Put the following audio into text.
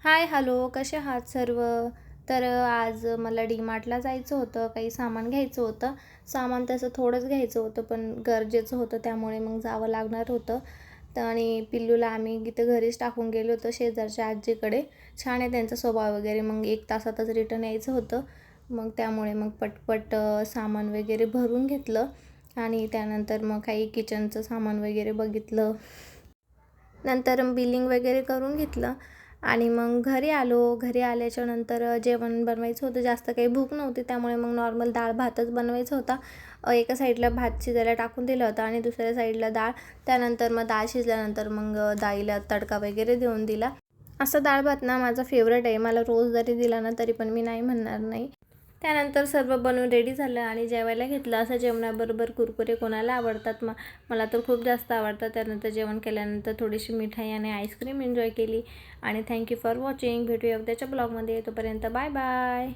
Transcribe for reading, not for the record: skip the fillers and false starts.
हाय, hello, कसे आहात सर्व? आज मला डी-मार्टला जायचं होतं, काही सामान घ्यायचं होतं. सामान तसं थोडंच घ्यायचं होतं, पण गरजेचं होतं, त्यामुळे मग जावं लागणार होतं. आणि पिल्लूला आम्ही इथं घरीच टाकून गेलो होतो शेजारच्या आजीकडे. छान आहे त्यांचा स्वभाव वगैरे. मग 1 तासातच रिटर्न यायचं होतं. मग त्यामुळे मग पटपट सामान वगैरे भरून घेतलं आणि त्यानंतर मग काही किचनचं सामान वगैरे बघितलं. नंतर बिलिंग वगैरे करून घेतलं आणि मग घरी आलो. घरी आल्याच्यानंतर जेवण बनवायचं होतं. जास्त काही भूक नव्हती, त्यामुळे मग नॉर्मल डाळ भातच बनवायचा होता. एका साईडला भात शिजायला टाकून दिला होता आणि दुसऱ्या साईडला डाळ. त्यानंतर मग डाळ शिजल्यानंतर मग डाळीला तडका वगैरे देऊन दिला. असं डाळ भात ना माझा फेवरेट आहे. मला रोज जरी दिला ना तरी पण मी नाही म्हणणार नाही. त्यानंतर सर्व बनवून रेडी झालं आणि जेवायला घेतलं. असं जेवणाबरोबर कुरकुरे कोणाला आवडतात, मला तर खूप जास्त आवडतात. त्यानंतर जेवण केल्यानंतर थोडीशी मिठाई आणि आईस्क्रीम एन्जॉय केली. आणि थँक्यू फॉर वॉचिंग. भेटूया उद्याच्या ब्लॉगमध्ये. तोपर्यंत बाय बाय.